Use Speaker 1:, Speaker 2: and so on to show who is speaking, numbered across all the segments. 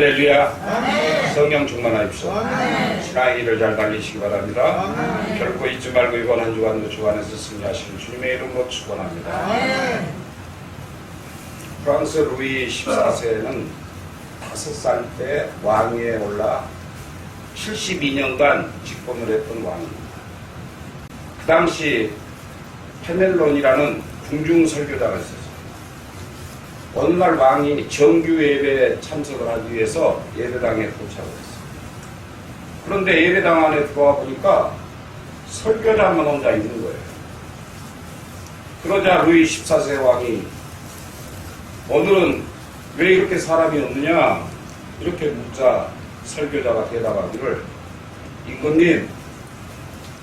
Speaker 1: 할렐루야. 성령 충만하십시오. 신앙의 길을 잘 달리시기 바랍니다. 결코 잊지 말고 이번 한 주간도 주 안에서 승리하시는 주님의 이름으로 축원합니다. 프랑스 루이 14세는 5살 때 왕위에 올라 72년간 집권을 했던 왕입니다. 그 당시 페넬론이라는 궁중 설교자가 있었어요. 어느 날 왕이 정규 예배에 참석을 하기 위해서 예배당에 도착을 했어요. 그런데 예배당 안에 들어와 보니까 설교자만 혼자 있는 거예요. 그러자 루이 14세 왕이 오늘은 왜 이렇게 사람이 없느냐 이렇게 묻자 설교자가 대답하기를 임금님,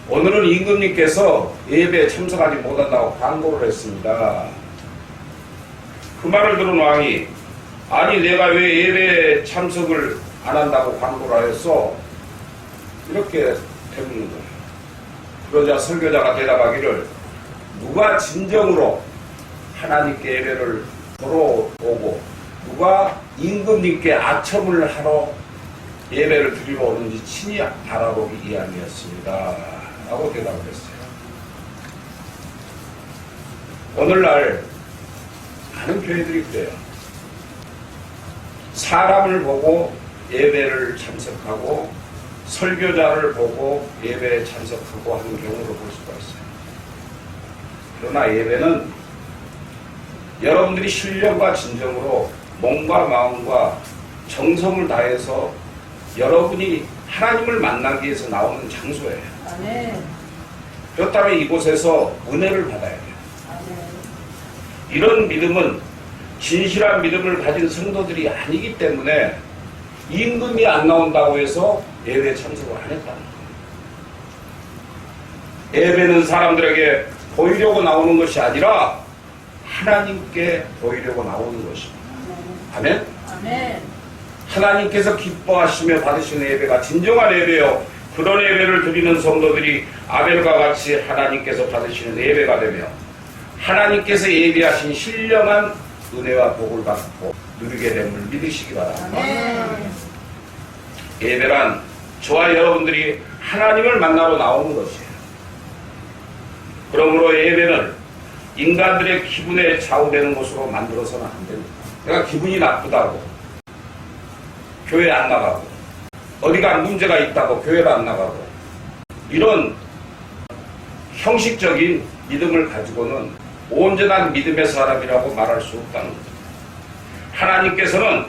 Speaker 1: 오늘은 임금님께서 예배에 참석하지 못한다고 광고를 했습니다. 그 말을 들은 왕이 아니 내가 왜 예배에 참석을 안 한다고 광고를 했어? 이렇게 되묻는 거예요. 그러자 설교자가 대답하기를 누가 진정으로 하나님께 예배를 보러 오고 누가 임금님께 아첨을 하러 예배를 드리러 오는지 친히 알아보기 이야기였습니다. 라고 대답을 했어요. 오늘날 많은 교회들이 그래요. 사람을 보고 예배를 참석하고 설교자를 보고 예배에 참석하고 하는 경우를 볼 수가 있어요. 그러나 예배는 여러분들이 신령과 진정으로 몸과 마음과 정성을 다해서 여러분이 하나님을 만나기 위해서 나오는 장소예요. 그렇다면 이곳에서 은혜를 받아야 돼요. 이런 믿음은 진실한 믿음을 가진 성도들이 아니기 때문에 임금이 안 나온다고 해서 예배에 참석을 안 했다는 거예요. 예배는 사람들에게 보이려고 나오는 것이 아니라 하나님께 보이려고 나오는 것입니다. 아멘? 아멘. 하나님께서 기뻐하시며 받으시는 예배가 진정한 예배요. 그런 예배를 드리는 성도들이 아벨과 같이 하나님께서 받으시는 예배가 되며 하나님께서 예비하신 신령한 은혜와 복을 받고 누리게 됨을 믿으시기 바랍니다. 예배란 저와 여러분들이 하나님을 만나러 나오는 것이에요. 그러므로 예배는 인간들의 기분에 좌우되는 것으로 만들어서는 안 됩니다. 내가 기분이 나쁘다고 교회 안 나가고 어디가 문제가 있다고 교회를 안 나가고 이런 형식적인 믿음을 가지고는 온전한 믿음의 사람이라고 말할 수 없다는 겁니다. 하나님께서는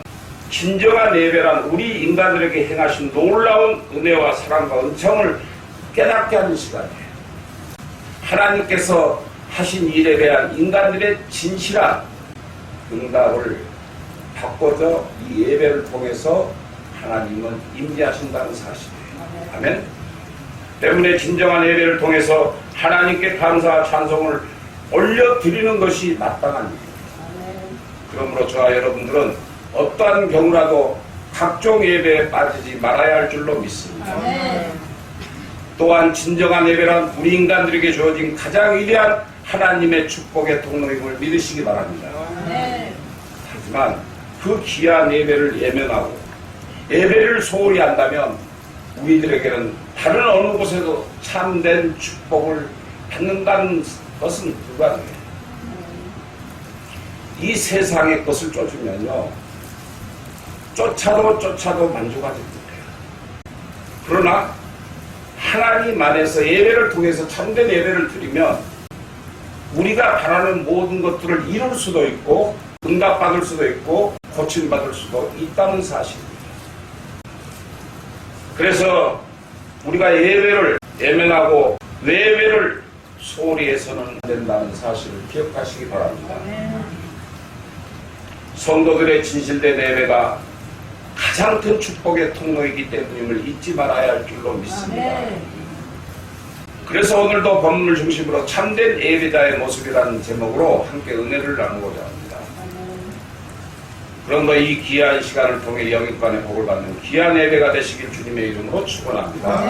Speaker 1: 진정한 예배란 우리 인간들에게 행하신 놀라운 은혜와 사랑과 은총을 깨닫게 하는 시간이에요. 하나님께서 하신 일에 대한 인간들의 진실한 응답을 바꿔서 이 예배를 통해서 하나님은 임재하신다는 사실이에요. 아멘. 때문에 진정한 예배를 통해서 하나님께 감사와 찬송을 올려드리는 것이 마땅한 일입니다. 그러므로 저와 여러분들은 어떠한 경우라도 각종 예배에 빠지지 말아야 할 줄로 믿습니다. 또한 진정한 예배란 우리 인간들에게 주어진 가장 위대한 하나님의 축복의 통로임을 믿으시기 바랍니다. 하지만 그 귀한 예배를 예면하고 예배를 소홀히 한다면 우리들에게는 다른 어느 곳에도 참된 축복을 받는다는 것은 불가능해요. 이 세상의 것을 쫓으면요, 쫓아도 만족하지 못해요. 그러나 하나님 안에서 예배를 통해서 참된 예배를 드리면 우리가 바라는 모든 것들을 이룰 수도 있고 응답받을 수도 있고 고침받을 수도 있다는 사실입니다. 그래서 우리가 예배를 예면하고 외배를 소홀히 해서는 안 된다는 사실을 기억하시기 바랍니다. 성도들의 진실된 예배가 가장 큰 축복의 통로이기 때문임을 잊지 말아야 할 줄로 믿습니다. 그래서 오늘도 본문을 중심으로 참된 예배자의 모습이라는 제목으로 함께 은혜를 나누고자 합니다. 그러므로 이 귀한 시간을 통해 영육간의 복을 받는 귀한 예배가 되시길 주님의 이름으로 축원합니다.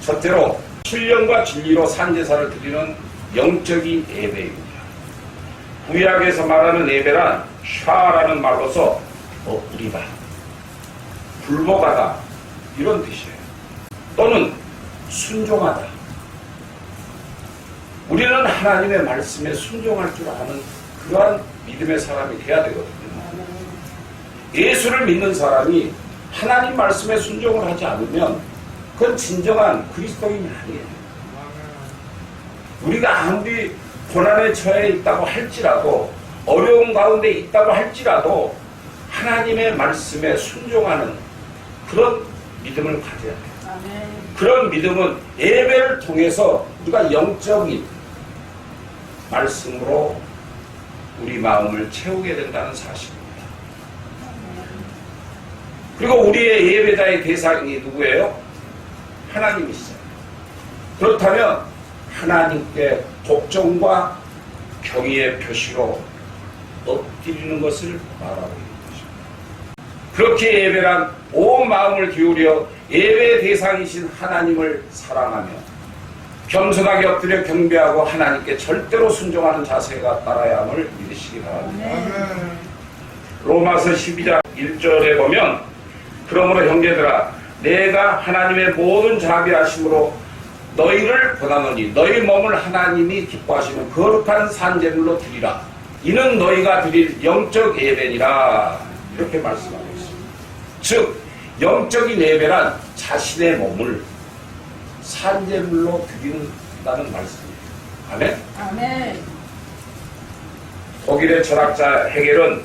Speaker 1: 첫째로 신령과 진리로 산제사를 드리는 영적인 예배입니다. 구약에서 말하는 예배란 샤라는 말로서 우리바, 굴복하다 이런 뜻이에요. 또는 순종하다. 우리는 하나님의 말씀에 순종할 줄 아는 그러한 믿음의 사람이 돼야 되거든요. 예수를 믿는 사람이 하나님 말씀에 순종을 하지 않으면 그건 진정한 그리스도인이 아니에요. 우리가 아무리 고난에 처해 있다고 할지라도 어려운 가운데 있다고 할지라도 하나님의 말씀에 순종하는 그런 믿음을 가져야 돼요. 그런 믿음은 예배를 통해서 우리가 영적인 말씀으로 우리 마음을 채우게 된다는 사실입니다. 그리고 우리의 예배자의 대상이 누구예요? 하나님이시죠. 그렇다면 하나님께 복종과 경의의 표시로 엎드리는 것을 말하고 있는 것입니다. 그렇게 예배란 온 마음을 기울여 예배의 대상이신 하나님을 사랑하며 겸손하게 엎드려 경배하고 하나님께 절대로 순종하는 자세가 따라야 함을 믿으시기 바랍니다. 로마서 12장 1절에 보면 그러므로 형제들아 내가 하나님의 모든 자비하심으로 너희를 권하노니 너희 몸을 하나님이 기뻐하시는 거룩한 산제물로 드리라. 이는 너희가 드릴 영적 예배니라. 이렇게 말씀하고 있습니다. 즉 영적인 예배란 자신의 몸을 산제물로 드린다는 말씀입니다. 아멘?
Speaker 2: 아멘.
Speaker 1: 독일의 철학자 헤겔은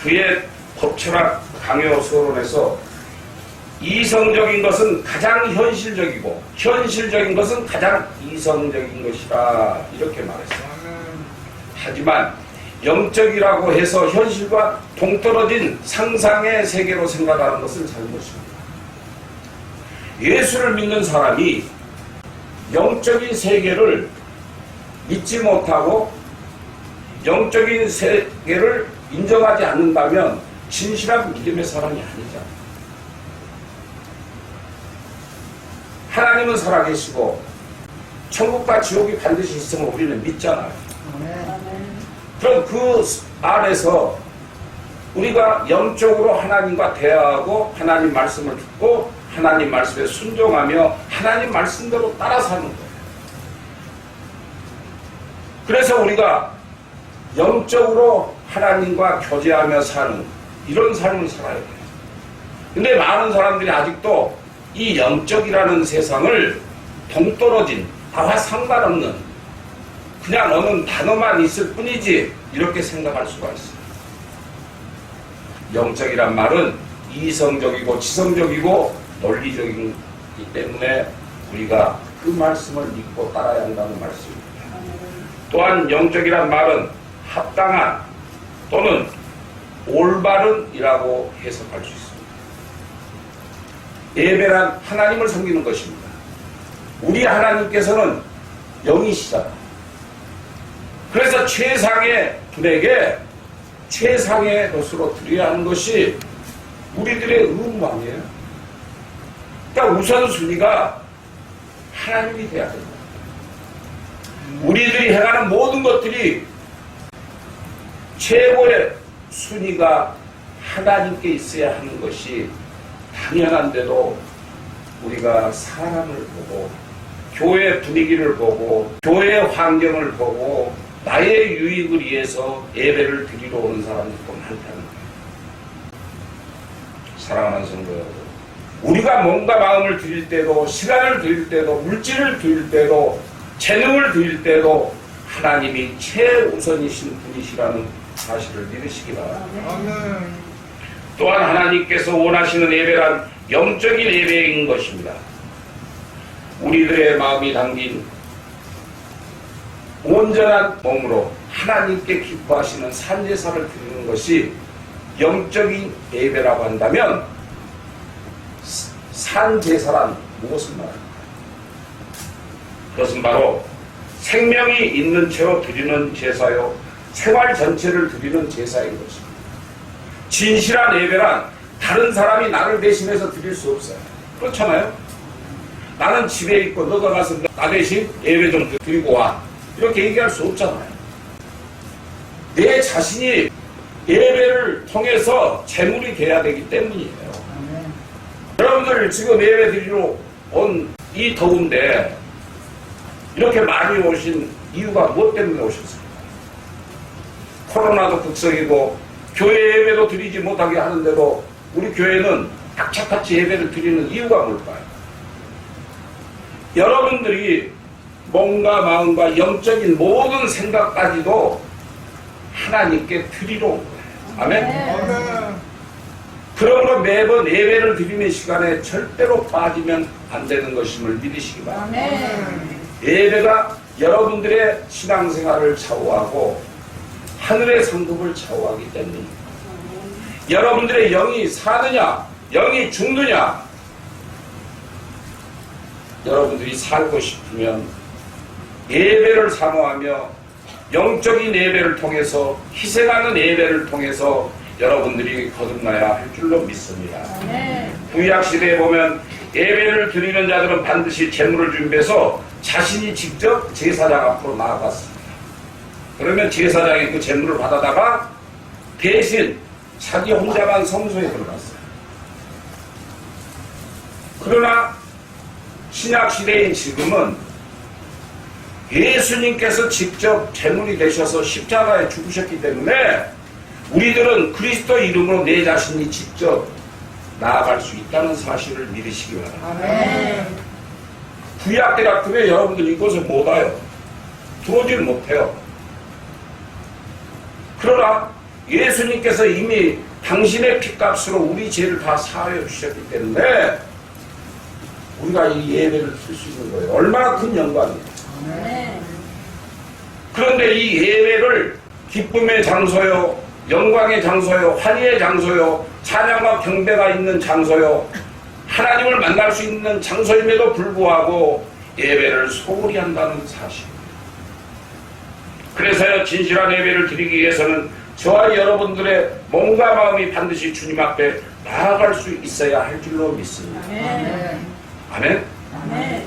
Speaker 1: 그의 법철학 강요 서론에서 이성적인 것은 가장 현실적이고 현실적인 것은 가장 이성적인 것이라 이렇게 말했어요. 하지만 영적이라고 해서 현실과 동떨어진 상상의 세계로 생각하는 것은 잘못입니다. 예수를 믿는 사람이 영적인 세계를 믿지 못하고 영적인 세계를 인정하지 않는다면 진실한 믿음의 사람이 아니잖아요. 하나님은 살아계시고 천국과 지옥이 반드시 있음을 우리는 믿잖아요. 그럼 그 안에서 우리가 영적으로 하나님과 대화하고 하나님 말씀을 듣고 하나님 말씀에 순종하며 하나님 말씀대로 따라 사는 거예요. 그래서 우리가 영적으로 하나님과 교제하며 사는 이런 삶을 살아야 돼요. 근데 많은 사람들이 아직도 이 영적이라는 세상을 동떨어진 나와 상관없는 그냥 어느 단어만 있을 뿐이지 이렇게 생각할 수가 있어요. 영적이란 말은 이성적이고 지성적이고 논리적이기 때문에 우리가 그 말씀을 믿고 따라야 한다는 말씀입니다. 또한 영적이란 말은 합당한 또는 올바른이라고 해석할 수 있습니다. 예배란 하나님을 섬기는 것입니다. 우리 하나님께서는 영이시잖아요. 그래서 최상의 분에게 최상의 것으로 드려야 하는 것이 우리들의 의무 아니에요. 그러니까 우선순위가 하나님이 돼야 됩니다. 우리들이 행하는 모든 것들이 최고의 순위가 하나님께 있어야 하는 것이 당연한데도 우리가 사람을 보고 교회 분위기를 보고 교회 환경을 보고 나의 유익을 위해서 예배를 드리러 오는 사람들도 많다는 거예요. 사랑하는 성도 여러분, 우리가 몸과 마음을 드릴 때도 시간을 드릴 때도 물질을 드릴 때도 재능을 드릴 때도 하나님이 최우선이신 분이시라는 사실을 믿으시기 바랍니다. 또한 하나님께서 원하시는 예배란 영적인 예배인 것입니다. 우리들의 마음이 담긴 온전한 몸으로 하나님께 기뻐하시는 산제사를 드리는 것이 영적인 예배라고 한다면 산제사란 무엇을 말합니까? 그것은 바로 생명이 있는 채로 드리는 제사요 생활 전체를 드리는 제사인 것입니다. 진실한 예배란 다른 사람이 나를 대신해서 드릴 수 없어요. 그렇잖아요? 나는 집에 있고 너가 가서 나 대신 예배 좀 드리고 와. 이렇게 얘기할 수 없잖아요. 내 자신이 예배를 통해서 제물이 돼야 되기 때문이에요. 여러분들 지금 예배 드리러 온 이 더운데 이렇게 많이 오신 이유가 무엇 때문에 오셨습니까? 코로나도 극성이고 교회 예배도 드리지 못하게 하는데도 우리 교회는 악착같이 예배를 드리는 이유가 뭘까요? 여러분들이 몸과 마음과 영적인 모든 생각까지도 하나님께 드리러 온 거예요. 아멘? 그러므로 매번 예배를 드리는 시간에 절대로 빠지면 안 되는 것임을 믿으시기 바랍니다. 예배가 여러분들의 신앙생활을 좌우하고 하늘의 상급을 좌우하기 때문입니다. 여러분들의 영이 사느냐 영이 죽느냐, 여러분들이 살고 싶으면 예배를 사모하며 영적인 예배를 통해서 희생하는 예배를 통해서 여러분들이 거듭나야 할 줄로 믿습니다. 구약시대에 보면 예배를 드리는 자들은 반드시 제물을 준비해서 자신이 직접 제사장 앞으로 나아갔습니다. 그러면 제사장이 그 제물을 받아다가 대신 자기 혼자만 성소에 들어갔어요. 그러나 신약시대인 지금은 예수님께서 직접 제물이 되셔서 십자가에 죽으셨기 때문에 우리들은 그리스도 이름으로 내 자신이 직접 나아갈 수 있다는 사실을 믿으시기 바랍니다. 구약 때 같으면 여러분들 이곳을 못 와요. 들어오질 못해요. 그러나 예수님께서 이미 당신의 피값으로 우리 죄를 다 사하여 주셨기 때문에 우리가 이 예배를 드릴 수 있는 거예요. 얼마나 큰 영광이에요. 그런데 이 예배를 기쁨의 장소요, 영광의 장소요, 환희의 장소요, 찬양과 경배가 있는 장소요, 하나님을 만날 수 있는 장소임에도 불구하고 예배를 소홀히 한다는 사실. 그래서요, 진실한 예배를 드리기 위해서는 저와 여러분들의 몸과 마음이 반드시 주님 앞에 나아갈 수 있어야 할 줄로 믿습니다. 아멘? 아멘.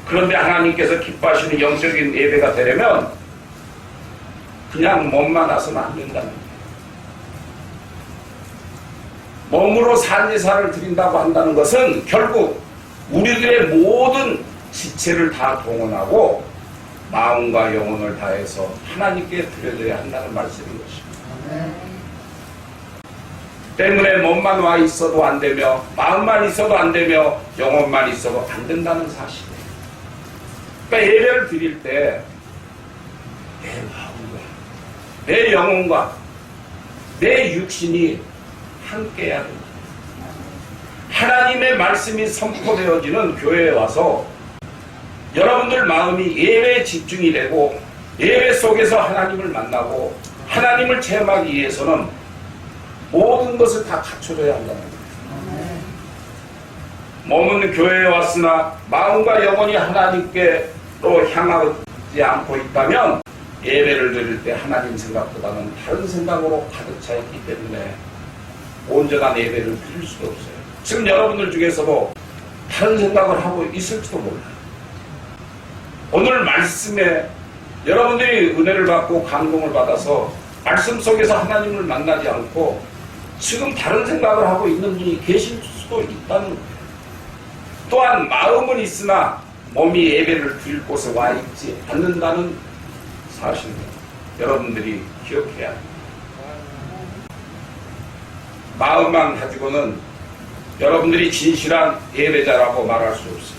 Speaker 1: 그런데 하나님께서 기뻐하시는 영적인 예배가 되려면 그냥 몸만 와서는 안 된다는 거예요. 몸으로 산제사를 드린다고 한다는 것은 결국 우리들의 모든 지체를 다 동원하고 마음과 영혼을 다해서 하나님께 드려져야 한다는 말씀인 것입니다. 때문에 몸만 와 있어도 안 되며 마음만 있어도 안 되며 영혼만 있어도 안 된다는 사실이에요. 그러니까 예배를 드릴 때 내 마음과 내 영혼과 내 육신이 함께해야 됩니다. 하나님의 말씀이 선포되어지는 교회에 와서 여러분들 마음이 예배에 집중이 되고 예배 속에서 하나님을 만나고 하나님을 체험하기 위해서는 모든 것을 다 갖춰줘야 한다는 거예요. 몸은 교회에 왔으나 마음과 영혼이 하나님께로 향하지 않고 있다면 예배를 드릴 때 하나님 생각보다는 다른 생각으로 가득 차 있기 때문에 온전한 예배를 드릴 수도 없어요. 지금 여러분들 중에서도 다른 생각을 하고 있을지도 몰라요. 오늘 말씀에 여러분들이 은혜를 받고 감동을 받아서 말씀 속에서 하나님을 만나지 않고 지금 다른 생각을 하고 있는 분이 계실 수도 있다는 거예요. 또한 마음은 있으나 몸이 예배를 드릴 곳에 와 있지 않는다는 사실을 여러분들이 기억해야 합니다. 마음만 가지고는 여러분들이 진실한 예배자라고 말할 수 없습니다.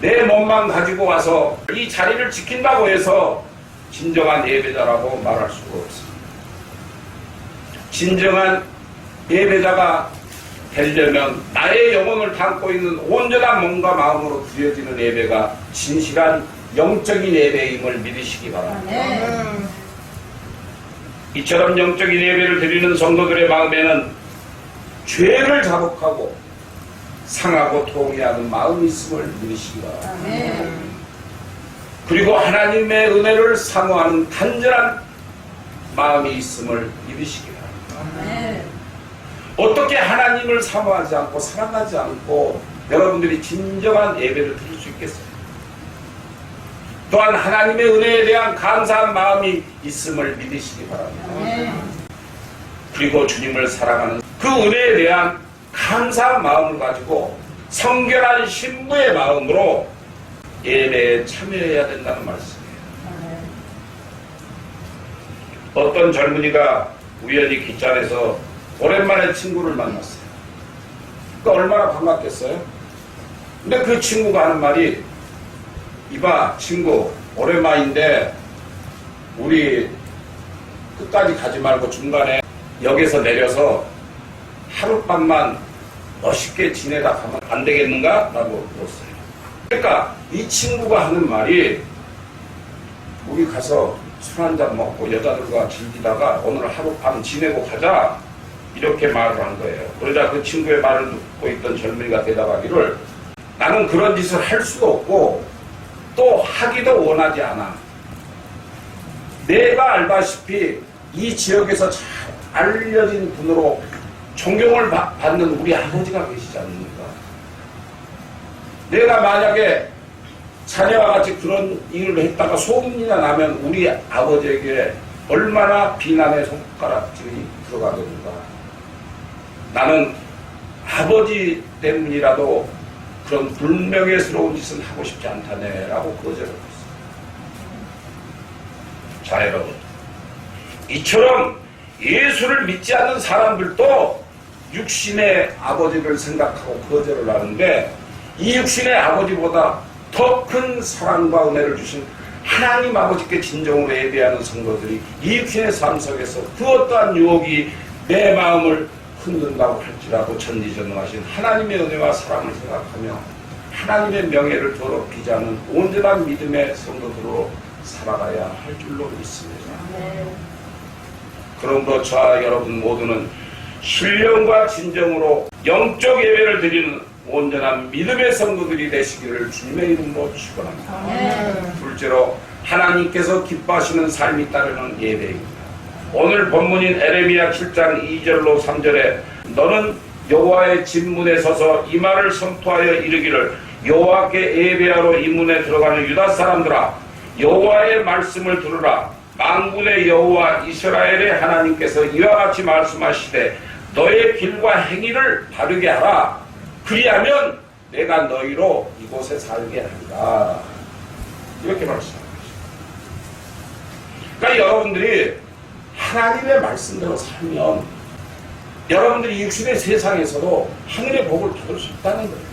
Speaker 1: 내 몸만 가지고 와서 이 자리를 지킨다고 해서 진정한 예배자라고 말할 수가 없습니다. 진정한 예배자가 되려면 나의 영혼을 담고 있는 온전한 몸과 마음으로 드려지는 예배가 진실한 영적인 예배임을 믿으시기 바랍니다. 이처럼 영적인 예배를 드리는 성도들의 마음에는 죄를 자복하고 상하고 통회하는 마음이 있음을 믿으시기 바랍니다. 그리고 하나님의 은혜를 사모하는 간절한 마음이 있음을 믿으시기 바랍니다. 어떻게 하나님을 사모하지 않고 사랑하지 않고 여러분들이 진정한 예배를 드릴 수 있겠어요? 또한 하나님의 은혜에 대한 감사한 마음이 있음을 믿으시기 바랍니다. 그리고 주님을 사랑하는 그 은혜에 대한 감사한 마음을 가지고 성결한 신부의 마음으로 예배에 참여해야 된다는 말씀이에요. 어떤 젊은이가 우연히 깃자리에서 오랜만에 친구를 만났어요. 그러니까 얼마나 반갑겠어요? 근데 그 친구가 하는 말이, 이봐 친구, 오랜만인데 우리 끝까지 가지 말고 중간에 역에서 내려서 하룻밤만 멋있게 지내다 가면 안 되겠는가? 라고 물었어요. 그러니까 이 친구가 하는 말이, 우리 가서 술 한잔 먹고 여자들과 즐기다가 오늘 하룻밤 지내고 가자, 이렇게 말을 한 거예요. 그러자 그 친구의 말을 듣고 있던 젊은이가 대답하기를, 나는 그런 짓을 할 수도 없고 또 하기도 원하지 않아. 내가 알다시피 이 지역에서 잘 알려진 분으로 존경을 받는 우리 아버지가 계시지 않습니까? 내가 만약에 자네와 같이 그런 일을 했다가 소문이나 나면 우리 아버지에게 얼마나 비난의 손가락질이 들어가겠는가. 나는 아버지 때문이라도 그런 불명예스러운 짓은 하고 싶지 않다네 라고 거절을 했어요. 자 여러분, 이처럼 예수를 믿지 않는 사람들도 육신의 아버지를 생각하고 거절을 하는데, 이 육신의 아버지보다 더 큰 사랑과 은혜를 주신 하나님 아버지께 진정으로 예배하는 성도들이 이 육신의 삶 속에서 그 어떠한 유혹이 내 마음을 흔든다고 할지라도 전지전능하신 하나님의 은혜와 사랑을 생각하며 하나님의 명예를 더럽히지 않은 온전한 믿음의 성도들로 살아가야 할 줄로 믿습니다. 그러므로 저와 여러분 모두는 신령과 진정으로 영적 예배를 드리는 온전한 믿음의 성도들이 되시기를 주님의 이름으로 축원합니다. 둘째로, 하나님께서 기뻐하시는 삶이 따르는 예배입니다. 오늘 본문인 에레미야 7장 2절로 3절에 너는 여호와의 진문에 서서 이 말을 선포하여 이르기를, 여호와께 예배하러 이 문에 들어가는 유다 사람들아, 여호와의 말씀을 들으라. 만군의 여호와 이스라엘의 하나님께서 이와 같이 말씀하시되 너의 길과 행위를 바르게 하라. 그리하면 내가 너희로 이곳에 살게 하리라. 이렇게 말씀합니다. 그러니까 여러분들이 하나님의 말씀대로 살면 여러분들이 육신의 세상에서도 하늘의 복을 받을 수 있다는 거예요.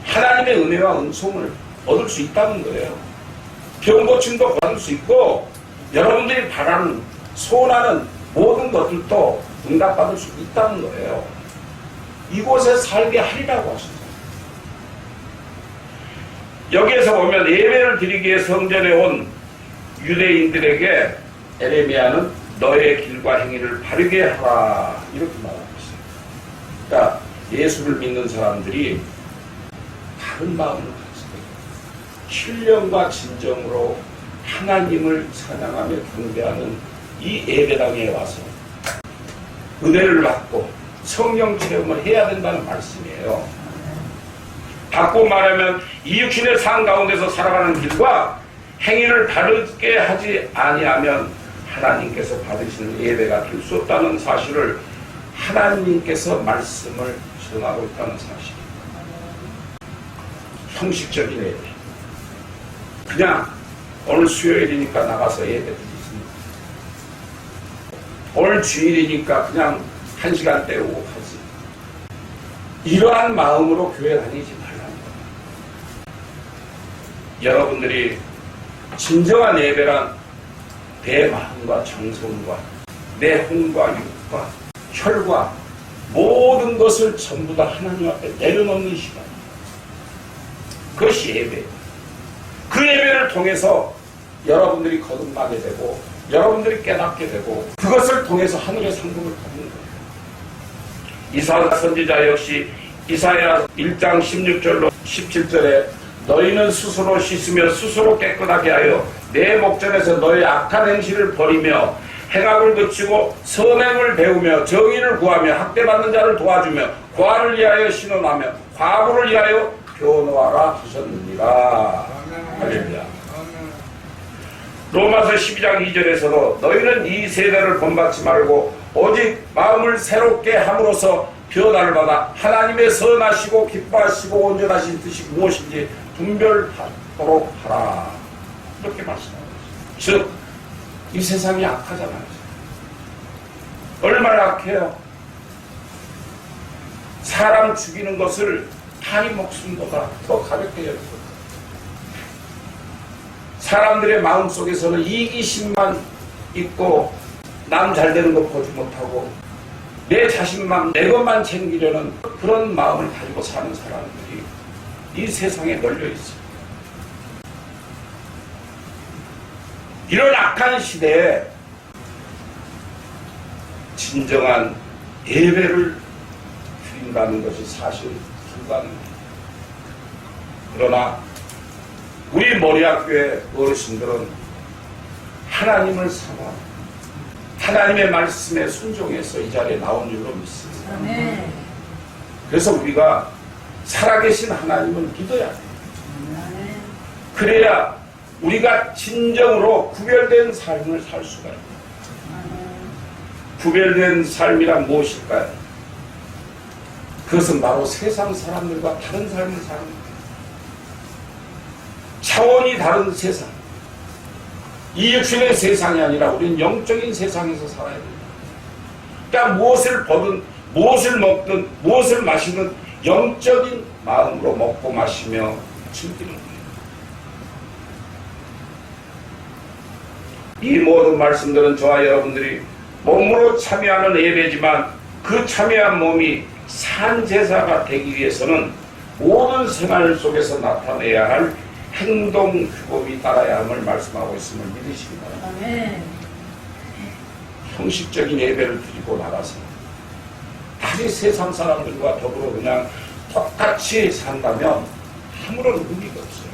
Speaker 1: 하나님의 은혜와 은총을 얻을 수 있다는 거예요. 병 고침도 받을 수 있고 여러분들이 바라는 소원하는 모든 것들도 응답받을 수 있다는 거예요. 이곳에 살게 하리라고 하셨어요. 여기에서 보면 예배를 드리기 위해 성전에 온 유대인들에게 에레미야는 너의 길과 행위를 바르게 하라 이렇게 말하고 있어요. 그러니까 예수를 믿는 사람들이 바른 마음을 가지고 신령과 진정으로 하나님을 찬양하며 경배하는 이 예배당에 와서 은혜를 받고 성령 체험을 해야 된다는 말씀이에요. 바꿔 말하면 이 육신의 삶 가운데서 살아가는 길과 행위를 바르게 하지 아니하면 하나님께서 받으시는 예배가 될 수 없다는 사실을 하나님께서 말씀을 전하고 있다는 사실입니다. 형식적인 예배. 그냥 오늘 수요일이니까 나가서 예배 드리십니다. 오늘 주일이니까 그냥 1시간 때우고 가지. 이러한 마음으로 교회 다니지 말라는 거예요. 여러분들이 진정한 예배란 내 마음과 정성과 내 혼과 육과 혈과 모든 것을 전부 다 하나님 앞에 내려놓는 시간. 그것이 예배예요. 그 예배를 통해서 여러분들이 거듭나게 되고 여러분들이 깨닫게 되고 그것을 통해서 하늘의 상급을 받는 거예요. 이사야 선지자 역시 이사야 1장 16절로 17절에 너희는 스스로 씻으며 스스로 깨끗하게 하여 내 목전에서 너의 악한 행실을 버리며 행악을 그치고 선행을 배우며 정의를 구하며 학대받는 자를 도와주며 고아를 위하여 신원하며 과부를 위하여 교노하라 하셨느니라. 할렐루야. 로마서 12장 2절에서도 너희는 이 세대를 본받지 말고 오직 마음을 새롭게 함으로써 변화를 받아 하나님의 선하시고 기뻐하시고 온전하신 뜻이 무엇인지 분별하도록 하라. 이렇게 말씀하고 있습니다. 즉, 이 세상이 악하잖아요. 얼마나 악해요. 사람 죽이는 것을 파리 목숨보다 더 가볍게 여기고 사람들의 마음속에서는 이기심만 있고 남 잘되는 거 보지 못하고 내 자신만 내 것만 챙기려는 그런 마음을 가지고 사는 사람들이 이 세상에 널려 있어요. 이런 악한 시대에 진정한 예배를 드린다는 것이 사실 불가능합니다. 그러나 우리 머리학교의 어르신들은 하나님을 사랑, 하나님의 말씀에 순종해서 이 자리에 나온 줄로 믿습니다.
Speaker 2: 아멘.
Speaker 1: 그래서 우리가 살아계신 하나님을 믿어야 돼요.
Speaker 2: 아멘.
Speaker 1: 그래야 우리가 진정으로 구별된 삶을 살 수가 있어요. 구별된 삶이란 무엇일까요? 그것은 바로 세상 사람들과 다른 삶을 사는 거예요. 차원이 다른 세상. 이 육신의 세상이 아니라 우리는 영적인 세상에서 살아야 됩니다. 그러니까 무엇을 보든 무엇을 먹든 무엇을 마시든 영적인 마음으로 먹고 마시며 즐기는 거예요. 이 모든 말씀들은 저와 여러분들이 몸으로 참여하는 예배지만 그 참여한 몸이 산제사가 되기 위해서는 모든 생활 속에서 나타내야 할 행동 규범이 따라야 함을 말씀하고 있음을 믿으시기 바랍니다.
Speaker 2: 아멘.
Speaker 1: 형식적인 예배를 드리고 나가서 다시 세상 사람들과 더불어 그냥 똑같이 산다면 아무런 의미가 없어요.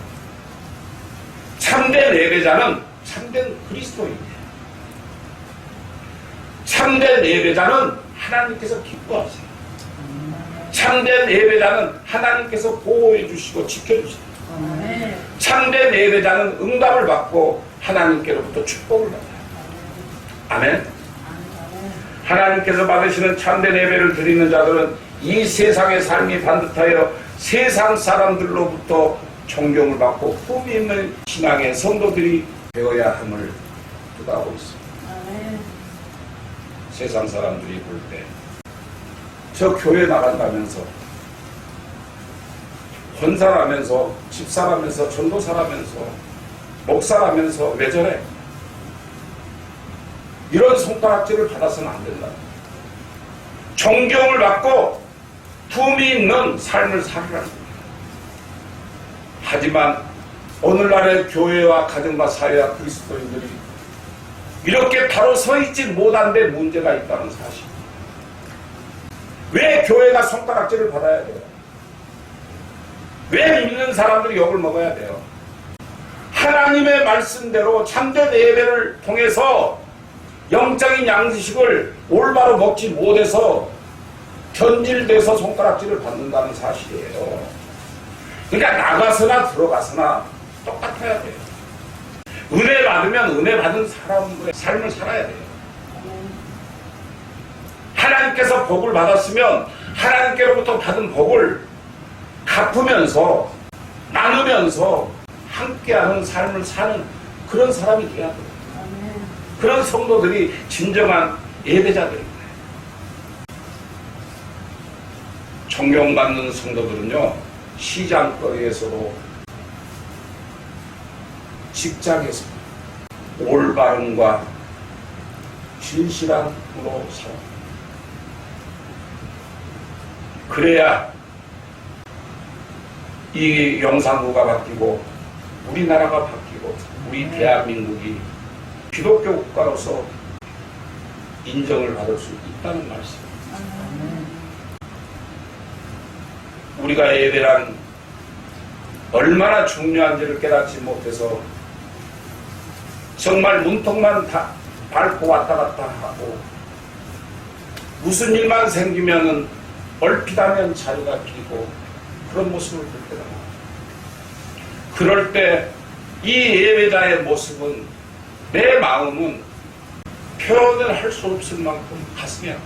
Speaker 1: 참된 예배자는 참된 그리스도인이에요. 참된 예배자는 하나님께서 기뻐하세요. 참된 예배자는 하나님께서 보호해 주시고 지켜주세요. 참된 예배자는 응답을 받고 하나님께로부터 축복을 받아요. 아멘. 하나님께서 받으시는 참된 예배를 드리는 자들은 이 세상의 삶이 반듯하여 세상 사람들로부터 존경을 받고 품위 있는 신앙의 성도들이 되어야 함을 뜻하고 있습니다. 세상 사람들이 볼 때 저 교회 나간다면서 권사라면서 집사라면서 전도사라면서 목사라면서 왜 저래? 이런 손가락질을 받아서는 안 된다. 존경을 받고 품위 있는 삶을 살라는 겁니다. 하지만 오늘날의 교회와 가정과 사회와 그리스도인들이 이렇게 바로 서 있지 못한 데 문제가 있다는 사실. 왜 교회가 손가락질을 받아야 돼요? 왜 믿는 사람들이 욕을 먹어야 돼요? 하나님의 말씀대로 참된 예배를 통해서 영적인 양식을 올바로 먹지 못해서 견질돼서 손가락질을 받는다는 사실이에요. 그러니까 나가서나 들어가서나 똑같아야 돼요. 은혜 받으면 은혜 받은 사람의 삶을 살아야 돼요. 하나님께서 복을 받았으면 하나님께로부터 받은 복을 갚으면서 나누면서 함께하는 삶을 사는 그런 사람이 돼야 돼요. 그런 성도들이 진정한 예배자들입니다. 존경받는 성도들은요, 시장거리에서도 직장에서 올바름과 진실함으로 살아갑니다. 그래야 이 영상구가 바뀌고 우리나라가 바뀌고 우리 대한민국이 기독교 국가로서 인정을 받을 수 있다는 말씀입니다. 우리가 예배란 얼마나 중요한지를 깨닫지 못해서 정말 문턱만 밟고 왔다 갔다 하고 무슨 일만 생기면은 얼핏하면 자리가 비고 그런 모습을 볼 때가 많아요. 그럴 때 이 예배자의 모습은 내 마음은 표현을 할 수 없을 만큼 가슴이 아파요.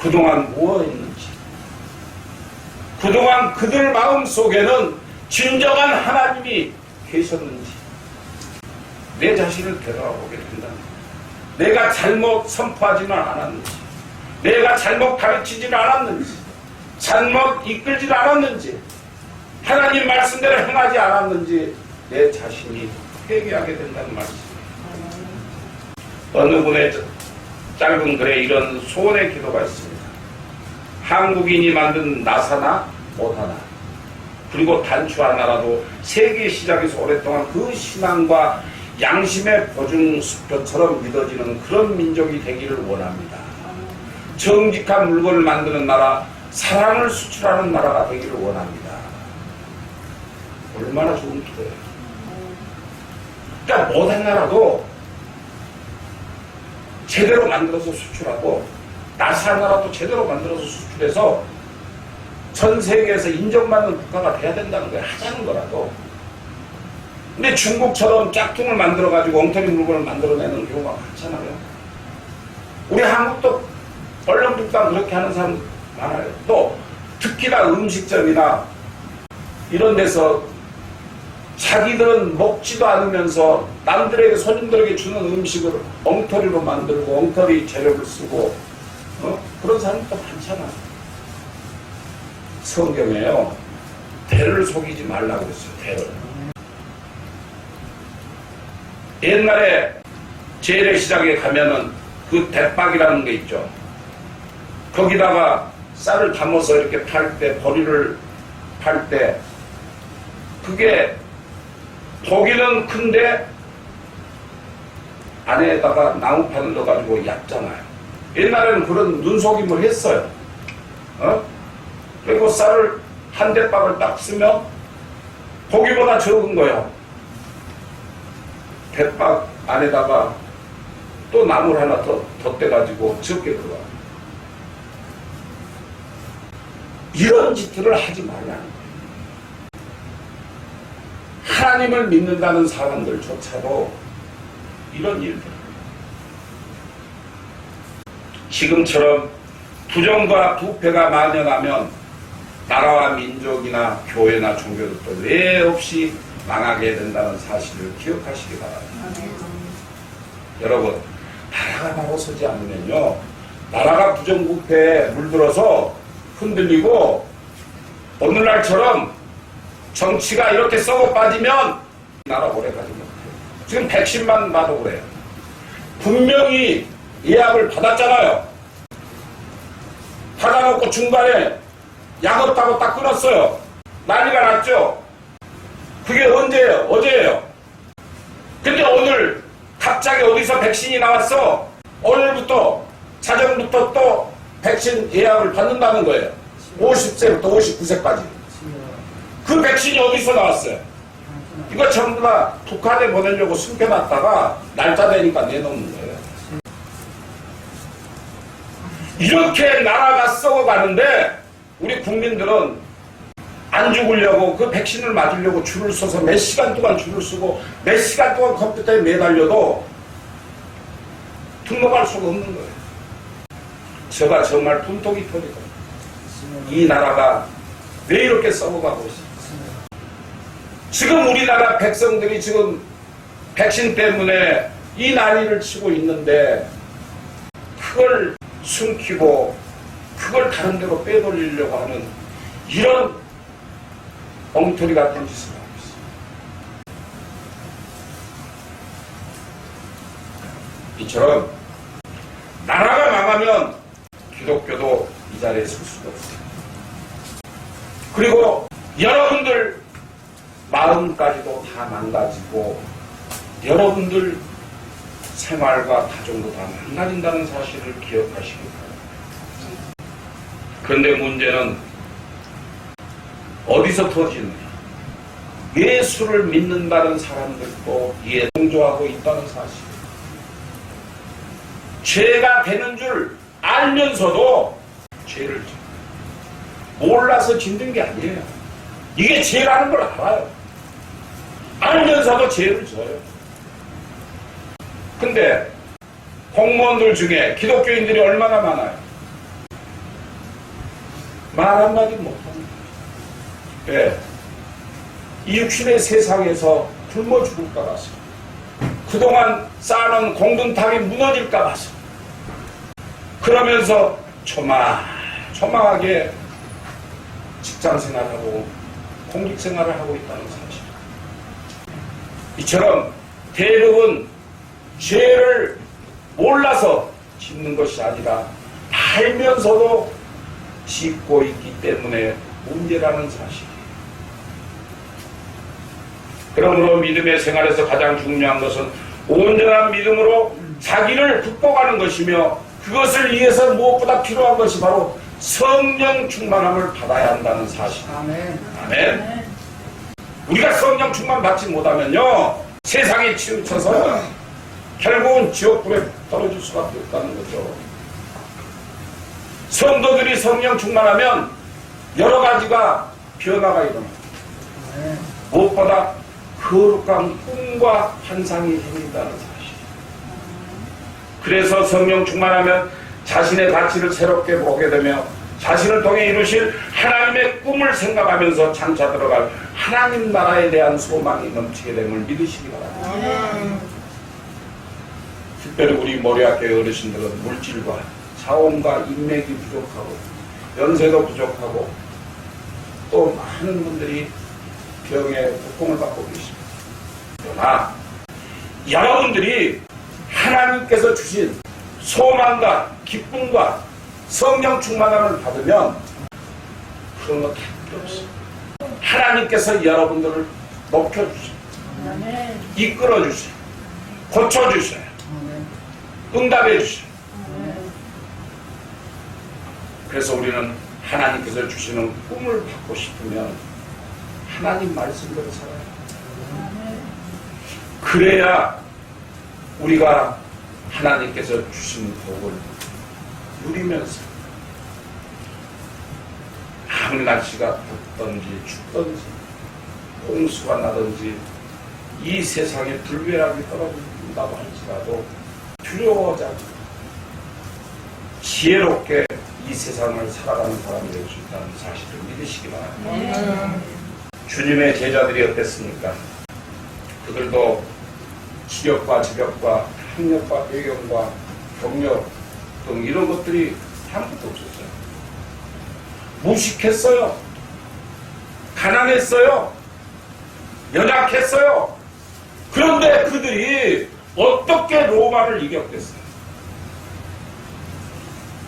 Speaker 1: 그동안 무엇했는지, 그동안 그들 마음속에는 진정한 하나님이 계셨는지 내 자신을 되돌아보게 된다. 내가 잘못 선포하지는 않았는지, 내가 잘못 가르치지는 않았는지, 잘못 이끌지는 않았는지, 하나님 말씀대로 행하지 않았는지 내 자신이 회개하게 된다는 말씀입니다. 어느 분의 짧은 글에 이런 소원의 기도가 있습니다. 한국인이 만든 나사나 못하나, 그리고 단추 하나라도 세계 시작에서 오랫동안 그 신앙과 양심의 보증수표처럼 믿어지는 그런 민족이 되기를 원합니다. 정직한 물건을 만드는 나라, 사랑을 수출하는 나라가 되기를 원합니다. 얼마나 좋은 기도예요. 그러니까 못한 나라도 제대로 만들어서 수출하고, 나사 나라도 제대로 만들어서 수출해서 전 세계에서 인정받는 국가가 돼야 된다는 거예요. 하자는 거라도. 근데 중국처럼 짝퉁을 만들어가지고 엉터리 물건을 만들어내는 경우가 많잖아요. 우리 한국도 얼렁뚱땅 그렇게 하는 사람 많아요. 또 특히나 음식점이나 이런 데서 자기들은 먹지도 않으면서 남들에게, 손님들에게 주는 음식을 엉터리로 만들고 엉터리 재료를 쓰고 그런 사람도 많잖아요. 성경에요, 대를 속이지 말라고 그랬어요. 대를. 옛날에 재래시장에 가면은 그 대박이라는 게 있죠. 거기다가 쌀을 담아서 이렇게 팔 때, 보리를 팔 때, 그게 고기는 큰데 안에다가 나무판을 넣어가지고 얕잖아요. 옛날에는 그런 눈속임을 했어요. 그리고 쌀을 한 대박을 딱 쓰면 고기보다 적은 거예요. 대박 안에다가 또 나무를 하나 더 덧대가지고 적게 들어가요. 이런 짓들을 하지 말라는 거예요. 하나님을 믿는다는 사람들조차도 이런 일들, 지금처럼 부정과 부패가 만연하면 나라와 민족이나 교회나 종교들도 왜 없이 망하게 된다는 사실을 기억하시기 바랍니다. 여러분, 나라가 바로 서지 않으면요, 나라가 부정부패에 물들어서 흔들리고 오늘날처럼 정치가 이렇게 썩어 빠지면 나라 오래 가지 못해요. 지금 백신만 봐도 그래요. 분명히 예약을 받았잖아요. 받아놓고 중간에 약 없다고 딱 끊었어요. 난리가 났죠. 그게 언제예요? 어제예요. 근데 오늘 갑자기 어디서 백신이 나왔어? 오늘부터, 자정부터 또 백신 예약을 받는다는 거예요. 50세부터 59세까지. 그 백신이 어디서 나왔어요? 이거 전부 다 북한에 보내려고 숨겨놨다가 날짜 되니까 내놓는 거예요. 이렇게 나라가 썩어가는데 우리 국민들은 안 죽으려고 그 백신을 맞으려고 줄을 서서 몇 시간 동안 줄을 서고 몇 시간 동안 컴퓨터에 매달려도 등록할 수가 없는 거예요. 제가 정말 분통이 터지거든요. 이 나라가 왜 이렇게 썩어가고 있습니까? 지금 우리나라 백성들이 지금 백신 때문에 이 난리를 치고 있는데 그걸 숨기고 그걸 다른 데로 빼돌리려고 하는 이런 엉터리 같은 짓을 하고 있습니다. 이처럼 나라가 망하면 기독교도 이 자리에 설 수가 없어요. 그리고 여러분들 마음까지도 다 망가지고 여러분들 생활과 가정도 다 망가진다는 사실을 기억하시기 바랍니다. 그런데 문제는 어디서 터지느냐? 예수를 믿는다는 사람들도 이에 동조하고 있다는 사실. 죄가 되는 줄 알면서도 죄를 몰라서 짓는 게 아니에요. 이게 죄라는 걸 알아요. 알면서도 죄를 져요. 근데 공무원들 중에 기독교인들이 얼마나 많아요. 말 한마디 못합니다. 왜? 이 육신의 세상에서 굶어 죽을까 봐서, 그동안 쌓아놓은 공든탑이 무너질까 봐서, 그러면서 초마하게 직장생활하고 공직생활을 하고 있다는 사실. 이처럼 대부분 죄를 몰라서 짓는 것이 아니라 알면서도 짓고 있기 때문에 문제라는 사실이에요. 그러므로 믿음의 생활에서 가장 중요한 것은 온전한 믿음으로 자기를 극복하는 것이며, 그것을 위해서 무엇보다 필요한 것이 바로 성령 충만함을 받아야 한다는 사실.
Speaker 2: 아멘.
Speaker 1: 아멘. 우리가 성령 충만 받지 못하면요, 세상에 치우쳐서 결국은 지옥불에 떨어질 수밖에 없다는 거죠. 성도들이 성령 충만하면 여러 가지가 변화가 일어납니다. 무엇보다 거룩한 꿈과 환상이 생긴다는 사실. 그래서 성령 충만하면 자신의 가치를 새롭게 보게 되며, 자신을 통해 이루실 하나님의 꿈을 생각하면서 장차 들어갈 하나님 나라에 대한 소망이 넘치게 됨을 믿으시기 바랍니다. 특별히 우리 모리학교의 어르신들은 물질과 자원과 인맥이 부족하고 연세도 부족하고 또 많은 분들이 병에 고통을 받고 계십니다. 그러나 여러분들이 하나님께서 주신 소망과 기쁨과 성령 충만함을 받으면 그런 거 다 필요 없어요. 하나님께서 여러분들을 높여주세요. 이끌어주세요. 고쳐주세요. 응답해주세요. 그래서 우리는 하나님께서 주시는 꿈을 받고 싶으면 하나님 말씀대로 살아요. 그래야 우리가 하나님께서 주신 복을 누리면서 아무리 날씨가 덥든지 춥든지 홍수가 나든지 이 세상에 불벼락이 떨어진다고 할지라도 두려워하지 않고 지혜롭게 이 세상을 살아가는 사람이 될 수 있다는 사실을 믿으시기 바랍니다. 주님의 제자들이 어땠습니까? 그들도 지력과 직업과 학력과 배경과 경력 등 이런 것들이 아무것도 없었어요. 무식했어요. 가난했어요. 연약했어요. 그런데 그들이 어떻게 로마를 이겼겠어요?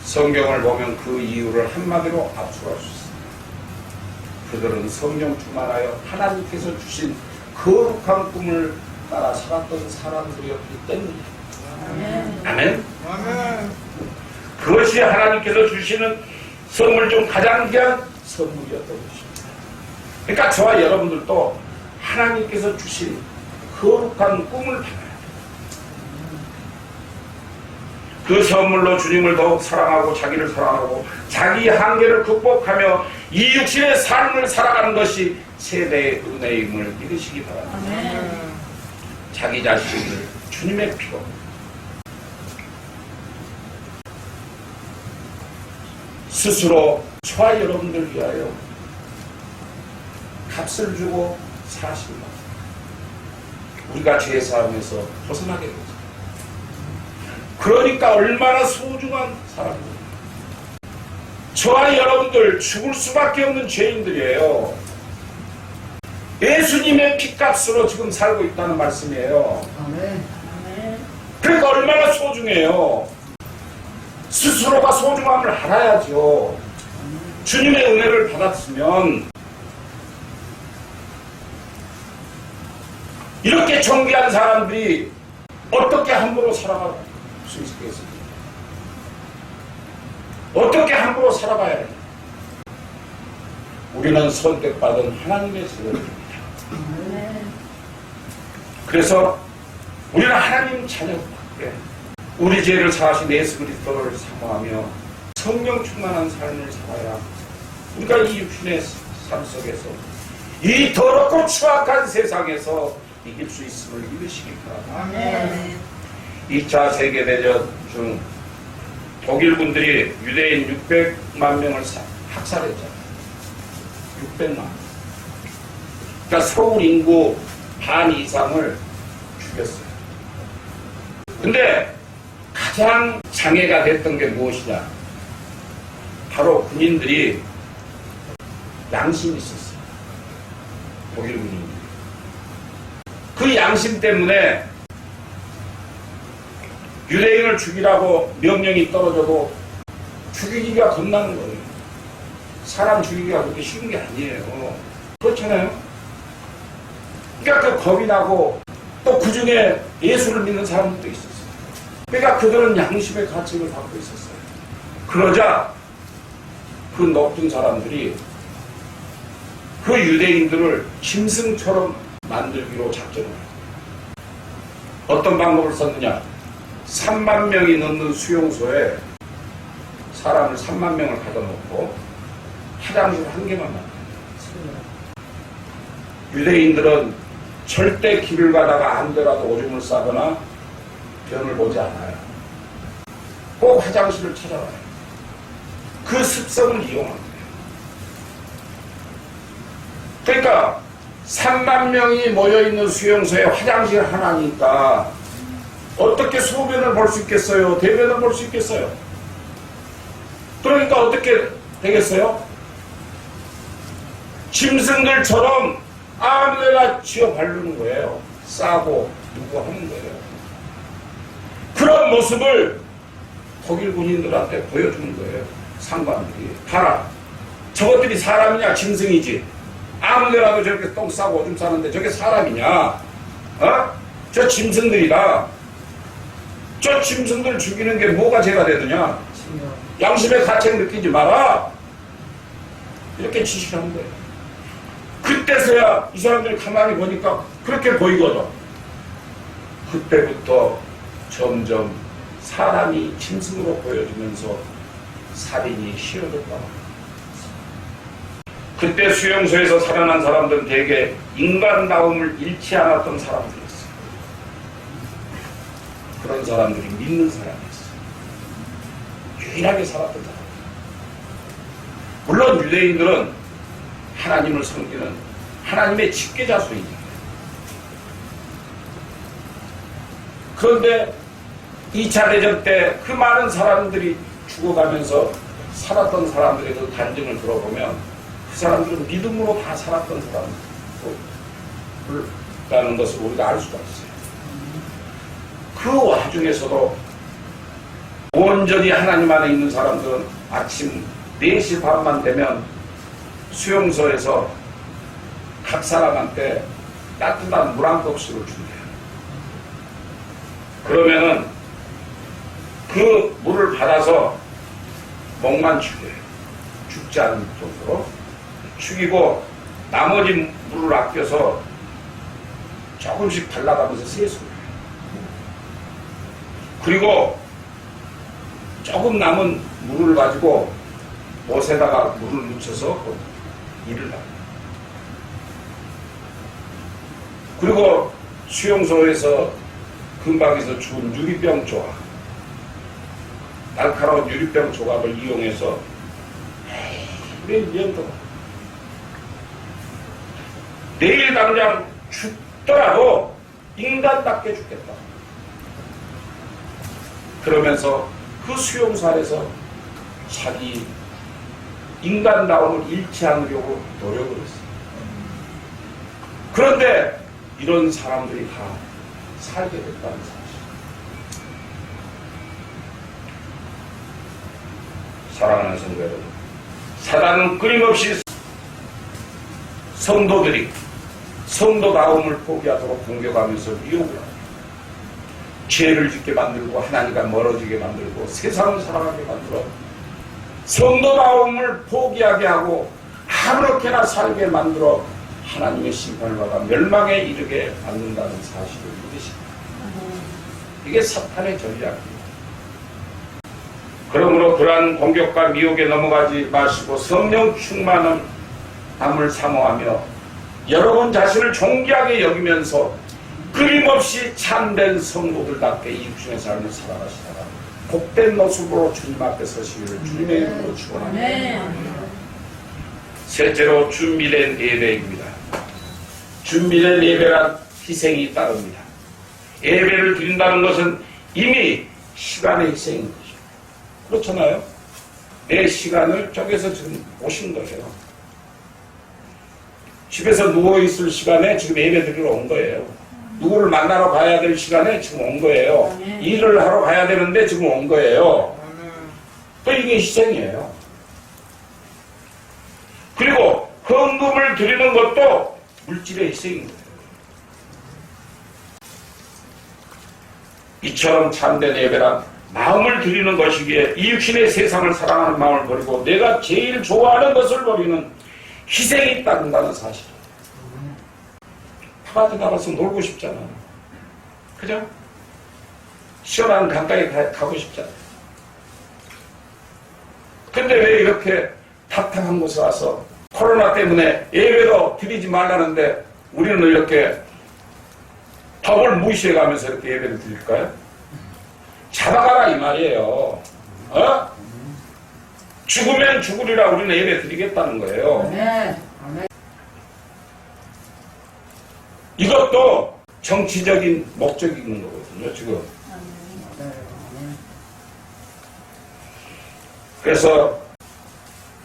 Speaker 1: 성경을 보면 그 이유를 한마디로 압축할 수 있습니다. 그들은 성령 충만하여 하나님께서 주신 거룩한 꿈을 따라 살았던 사람들이었기 때문입니다. 아멘. 아멘. 그것이 하나님께서 주시는 선물 중 가장 귀한 선물이었던 것입니다. 그러니까 저와 여러분들도 하나님께서 주신 거룩한 꿈을 받아야 돼요. 그 선물로 주님을 더욱 사랑하고 자기를 사랑하고 자기 한계를 극복하며 이 육신의 삶을 살아가는 것이 세대의 은혜임을 믿으시기 바랍니다. 아멘. 자기 자신을 주님의 피로 스스로 저와 여러분들 위하여 값을 주고 사십니다. 우리가 죄의 삶에서 벗어나게 되죠. 그러니까 얼마나 소중한 사람입니다. 저와 여러분들 죽을 수밖에 없는 죄인들이에요. 예수님의 피값으로 지금 살고 있다는 말씀이에요. 아멘. 그러니까 얼마나 소중해요. 스스로가 소중함을 알아야죠. 주님의 은혜를 받았으면 이렇게 정귀한 사람들이 어떻게 함부로 살아갈 수 있겠습니까? 어떻게 함부로 살아가야 해요? 우리는 선택받은 하나님의 세대입니다. 그래서 우리는 하나님 자녀답게 우리 죄를 사하신 예수 그리스도를 사모하며 성령 충만한 삶을 살아야 우리가 이 육신의 삶 속에서 이 더럽고 추악한 세상에서 이길 수 있음을 믿으시기 바랍니다. 2차 세계대전 중 독일 군들이 유대인 600만 명을 학살했잖아요. 600만. 그러니까 서울 인구 반 이상을 죽였어요. 근데 가장 장애가 됐던 게 무엇이냐? 바로 군인들이 양심이 있었어요. 독일 군인들이. 그 양심 때문에 유대인을 죽이라고 명령이 떨어져도 죽이기가 겁나는 거예요. 사람 죽이기가 그렇게 쉬운 게 아니에요. 그렇잖아요. 그러니까 그 겁이 나고 또 그 중에 예수를 믿는 사람들도 있었어요. 그러니까 그들은 양심의 가책을 받고 있었어요. 그러자 그 높은 사람들이 그 유대인들을 짐승처럼 만들기로 작정을 해요. 어떤 방법을 썼느냐? 3만 명이 넘는 수용소에 사람을 3만 명을 가둬놓고 화장실 한 개만 만들어요. 유대인들은 절대 길을 가다가 안 되라도 오줌을 싸거나 변을 보지 않아요. 꼭 화장실을 찾아와요. 그 습성을 이용합니다. 그러니까 3만 명이 모여있는 수용소에 화장실 하나니까 어떻게 소변을 볼 수 있겠어요? 대변을 볼 수 있겠어요? 그러니까 어떻게 되겠어요? 짐승들처럼 아무데나 쥐어 바르는 거예요. 싸고 누구 하는 거예요. 그런 모습을 독일 군인들한테 보여주는 거예요. 상관들이. 봐라. 저것들이 사람이냐 짐승이지. 아무데라도 저렇게 똥 싸고 오줌 싸는데 저게 사람이냐. 어? 저 짐승들이다. 저 짐승들 죽이는 게 뭐가 죄가 되느냐. 양심의 가책 느끼지 마라. 이렇게 지시하는 거예요. 그때서야 이 사람들이 가만히 보니까 그렇게 보이거든. 그때부터 점점 사람이 짐승으로 보여지면서 살인이 쉬워졌다. 그때 수용소에서 살아난 사람들은 대개 인간다움을 잃지 않았던 사람들이었어요. 그런 사람들이 믿는 사람이었어요. 유일하게 살았던 사람. 물론 유대인들은 하나님을 섬기는 하나님의 직계자수입니다. 그런데 2차 대전 때 그 많은 사람들이 죽어가면서 살았던 사람들의 그 간증을 들어보면 그 사람들은 믿음으로 다 살았던 사람들이라는 것을 우리가 알 수가 있어요. 그 와중에서도 온전히 하나님 안에 있는 사람들은 아침 4시 반만 되면 수용소에서 각 사람한테 따뜻한 물 한 컵씩을 준대요. 그러면은 그 물을 받아서 목만 죽여요. 죽지 않을 정도로 죽이고 나머지 물을 아껴서 조금씩 발라가면서 세수를 해요. 그리고 조금 남은 물을 가지고 못에다가 물을 묻혀서 일을 합니다. 그리고 수용소에서 근방에서 주운 유리병 조각, 날카로운 유리병 조각을 이용해서 몇 년 동안 내일 당장 죽더라도 인간답게 죽겠다. 그러면서 그 수용소 안에서 자기 인간다움을 잃지 않으려고 노력을 했어요. 그런데 이런 사람들이 다 살게 됐다는 사실. 사랑하는 성도 여러분, 사단은 끊임없이 성도들이 성도다움을 포기하도록 공격하면서 유혹을 합니다. 죄를 짓게 만들고 하나님과 멀어지게 만들고 세상을 사랑하게 만들어 성도다움을 포기하게 하고 아무렇게나 살게 만들어 하나님의 심판을 받아 멸망에 이르게 만든다는 사실을 믿으십니다. 이게 사탄의 전략입니다. 그러므로 그러한 공격과 미혹에 넘어가지 마시고 성령 충만함을 사모하며 여러분 자신을 존귀하게 여기면서 끊임없이 참된 성도들답게 이 육신의 삶을 살아가시다가 복된 모습으로 주님 앞에 서시기를 주님의 이름으로 축원합니다. 셋째로 준비된 예배입니다. 준비된 예배란 희생이 따릅니다. 예배를 드린다는 것은 이미 시간의 희생인 거죠. 그렇잖아요. 내 시간을 쪼개서 지금 오신 거예요. 집에서 누워있을 시간에 지금 예배 드리러 온 거예요. 누구를 만나러 가야 될 시간에 지금 온 거예요. 일을 하러 가야 되는데 지금 온 거예요. 또 이게 희생이에요. 그리고 헌금을 드리는 것도 물질의 희생인 거예요. 이처럼 참된 예배란 마음을 드리는 것이기에 이 육신의 세상을 사랑하는 마음을 버리고 내가 제일 좋아하는 것을 버리는 희생이 있다는 사실이에요. 바깥에 나가서 놀고 싶잖아요. 그죠? 시원한 강가에 가고 싶잖아요. 근데 왜 이렇게 답답한 곳에 와서 코로나 때문에 예배도 드리지 말라는데 우리는 이렇게 법을 무시해가면서 이렇게 예배를 드릴까요? 잡아가라 이 말이에요. 어? 죽으면 죽으리라 우리는 예배 드리겠다는 거예요. 이것도 정치적인 목적이 있는 거거든요, 지금. 그래서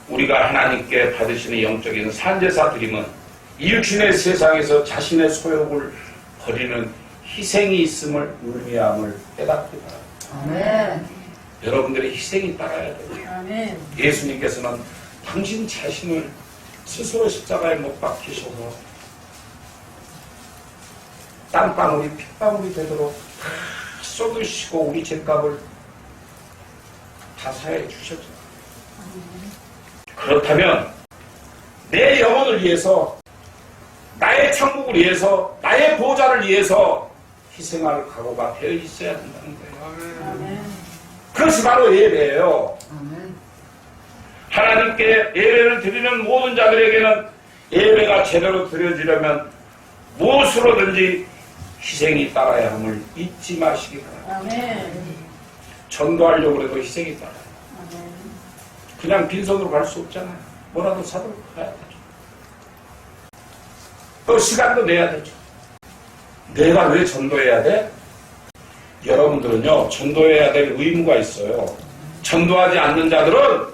Speaker 1: 우리가 하나님께 받으시는 영적인 산제사 드림은 이 육신의 세상에서 자신의 소욕을 버리는 희생이 있음을 의미함을 깨닫기 바랍니다. 아멘. 여러분들의 희생이 따라야 돼요. 아멘. 예수님께서는 당신 자신을 스스로 십자가에 못 박히셔서 땀방울이 핏방울이 되도록 다 쏟으시고 우리 죄값을 다 사해 주셨죠. 그렇다면 내 영혼을 위해서 나의 천국을 위해서 나의 보좌를 위해서 희생할 각오가 되어 있어야 된다는 거예요. 아멘. 그것이 바로 예배예요. 아멘. 하나님께 예배를 드리는 모든 자들에게는 예배가 제대로 드려지려면 무엇으로든지 희생이 따라야 함을 잊지 마시기 바랍니다. 아멘. 전도하려고 해도 희생이 따라요. 아멘. 그냥 빈손으로 갈 수 없잖아요. 뭐라도 사들고 가야 되죠. 또 시간도 내야 되죠. 내가 왜 전도해야 돼? 여러분들은요, 전도해야 될 의무가 있어요. 전도하지 않는 자들은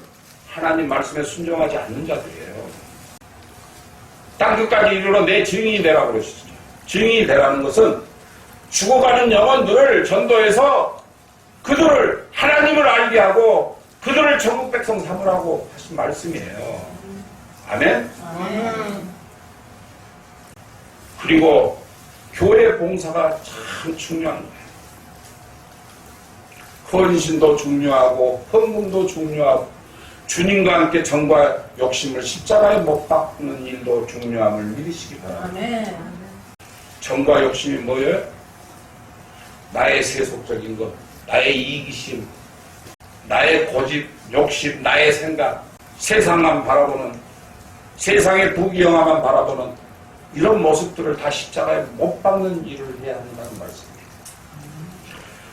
Speaker 1: 하나님 말씀에 순종하지 않는 자들이에요. 땅끝까지 이르러 내 증인이 되라고 그러시죠. 증인이 되라는 것은 죽어가는 영혼들을 전도해서 그들을 하나님을 알게 하고 그들을 천국 백성 삼으라고 하신 말씀이에요. 아멘? 아멘. 그리고 교회 봉사가 참 중요한 거예요. 헌신도 중요하고 헌금도 중요하고 주님과 함께 정과 욕심을 십자가에 못 박는 일도 중요함을 믿으시기 바랍니다. 아멘. 정과 욕심이 뭐예요? 나의 세속적인 것, 나의 이기심, 나의 고집, 욕심, 나의 생각, 세상만 바라보는, 세상의 부귀영화만 바라보는 이런 모습들을 다 십자가에 못 박는 일을 해야 한다는 말씀입니다.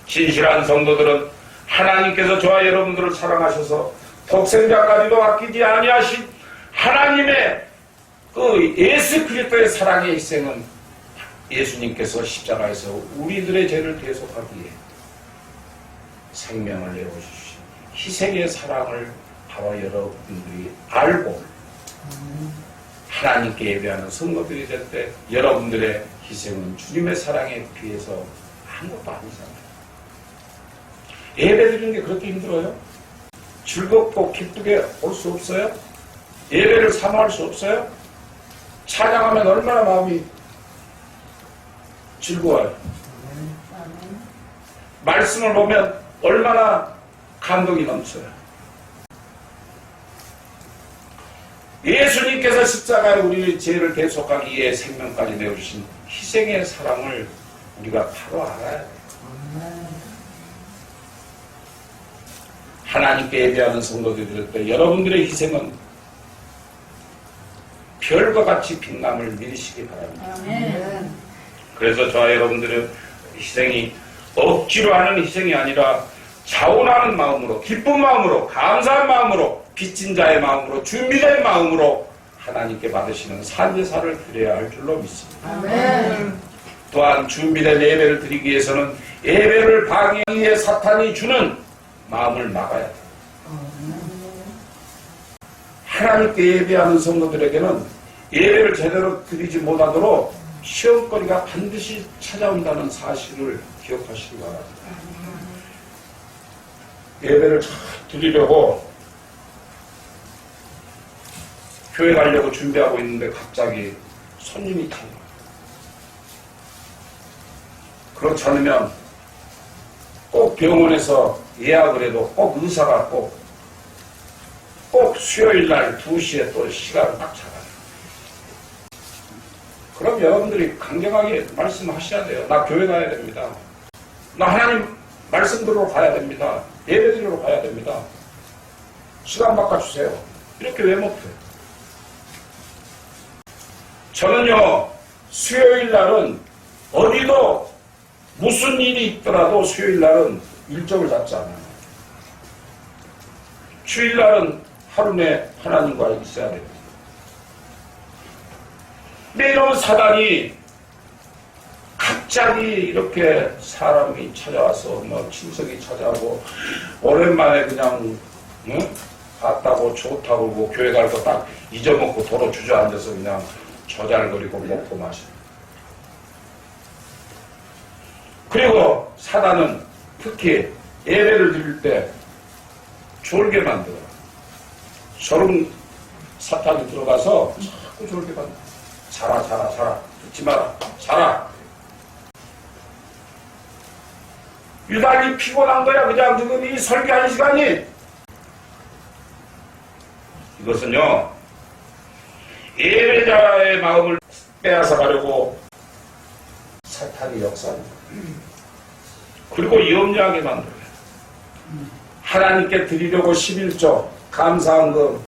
Speaker 1: 진실한 성도들은 하나님께서 저와 여러분들을 사랑하셔서 독생자까지도 아끼지 아니하신 하나님의 그 예수 그리스도의 사랑의 희생은 예수님께서 십자가에서 우리들의 죄를 대속하기 위해 생명을 내어주신 희생의 사랑을 바로 여러분들이 알고 하나님께 예배하는 성도들이 될 때 여러분들의 희생은 주님의 사랑에 비해서 아무것도 아니잖아요. 예배 드리는 게 그렇게 힘들어요? 즐겁고 기쁘게 올 수 없어요? 예배를 사모할 수 없어요? 찬양하면 얼마나 마음이 즐거워요. 말씀을 보면 얼마나 감동이 넘쳐요. 예수님께서 십자가에 우리의 죄를 대속하기 위해 생명까지 내어주신 희생의 사랑을 우리가 바로 알아야 돼요. 하나님께 예배하는 성도들이 때 여러분들의 희생은 별과 같이 빛남을 믿으시기 바랍니다. 아멘. 그래서 저와 여러분들은 희생이 억지로 하는 희생이 아니라 자원하는 마음으로, 기쁜 마음으로, 감사한 마음으로, 빚진 자의 마음으로, 준비된 마음으로 하나님께 받으시는 산제사를 드려야 할 줄로 믿습니다.
Speaker 2: 아멘.
Speaker 1: 또한 준비된 예배를 드리기 위해서는 예배를 방해하기 위해 사탄이 주는 마음을 막아야 돼요. 하나님께 예배하는 성도들에게는 예배를 제대로 드리지 못하도록 시험거리가 반드시 찾아온다는 사실을 기억하시기 바랍니다. 예배를 잘 드리려고 교회 가려고 준비하고 있는데 갑자기 손님이 타요. 그렇지 않으면 꼭 병원에서 예약을 해도 꼭 의사가 꼭 수요일날 2시에 또 시간을 딱 잡아요. 그럼 여러분들이 강경하게 말씀하셔야 돼요. 나 교회 가야 됩니다. 나 하나님 말씀 들으러 가야 됩니다. 예배 드리러 가야 됩니다. 시간 바꿔주세요. 이렇게 왜 못해요? 저는요, 수요일 날은 어디도 무슨 일이 있더라도 수요일 날은 일정을 잡지 않아요. 주일 날은 하루 내 하나님과 있어야 됩니다. 매일 사단이 갑자기 이렇게 사람이 찾아와서 뭐 친척이 찾아오고 오랜만에 그냥 갔다고 좋다고 뭐 교회 갈 거 딱 잊어먹고 도로 주저앉아서 그냥 저잘거리고 먹고 마시고. 그리고 사단은 특히 예배를 드릴 때 졸게 만들어요. 저런 사탄이 들어가서 자꾸 졸게 만들어요. 자라. 듣지 마라. 자라. 유달리 피곤한 거야. 그냥 지금 이 설교하는 시간이. 이것은요, 예배자의 마음을 빼앗아 가려고 사탄이 역사합니다. 그리고 염려하게 만들어요. 하나님께 드리려고 11조, 감사헌금,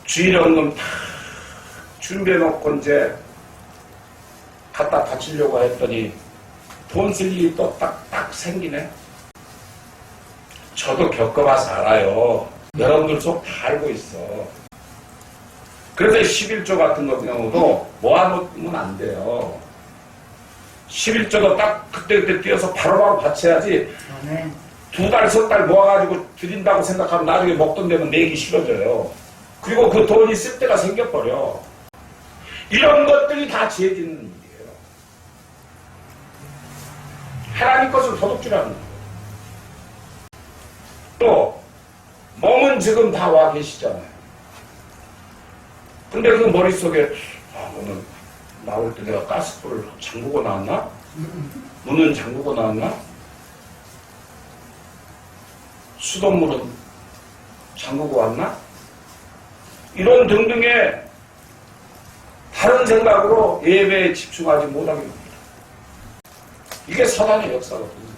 Speaker 1: 주일헌금 다 준비해놓고 이제 갖다 바치려고 했더니 돈 쓸 일이 또 딱 생기네. 저도 겪어봐서 알아요. 여러분들 속 다 알고 있어. 그래서 11조 같은 경우도 모아놓으면 안 돼요. 11조도 딱 그때 뛰어서 바로바로 바쳐야지.
Speaker 2: 아멘.
Speaker 1: 2달, 3달 모아가지고 드린다고 생각하면 나중에 먹던 데는 내기 싫어져요. 그리고 그 돈이 쓸 때가 생겨버려. 이런 것들이 다 죄짓는 일이에요. 하나님 것을 도둑질하는 거예요. 또 몸은 지금 다 와 계시잖아요. 근데 그 머릿속에 오늘 나올 때 내가 가스불을 잠그고 나왔나? 문은 잠그고 나왔나? 수돗물은 잠그고 왔나? 이런 등등의 다른 생각으로 예배에 집중하지 못하게 됩니다. 이게 사단의 역사거든요.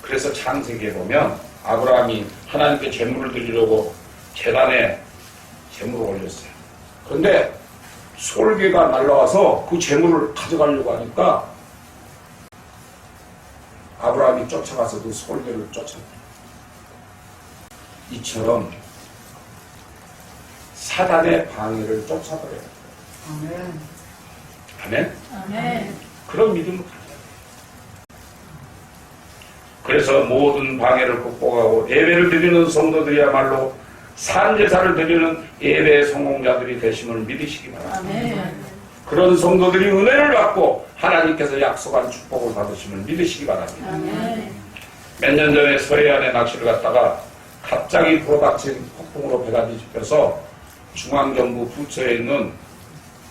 Speaker 1: 그래서 창세기에 보면 아브라함이 하나님께 제물을 드리려고 제단에 제물을 올렸어요. 그런데 솔개가 날라와서 그 제물을 가져가려고 하니까 아브라함이 쫓아가서 그 솔개를 쫓아내요. 이처럼 사단의 방해를 쫓아버려요.
Speaker 2: 아멘.
Speaker 1: 아멘?
Speaker 2: 아멘.
Speaker 1: 그런 믿음을 가져요. 그래서 모든 방해를 극복하고 예배를 드리는 성도들이야말로 산제사를 드리는 예배의 성공자들이 되심을 믿으시기 바랍니다.
Speaker 2: 아멘.
Speaker 1: 그런 성도들이 은혜를 받고 하나님께서 약속한 축복을 받으심을 믿으시기 바랍니다.
Speaker 2: 아멘.
Speaker 1: 몇 년 전에 서해안에 낚시를 갔다가 갑자기 불어닥친 폭풍으로 배가 뒤집혀서 중앙정부 부처에 있는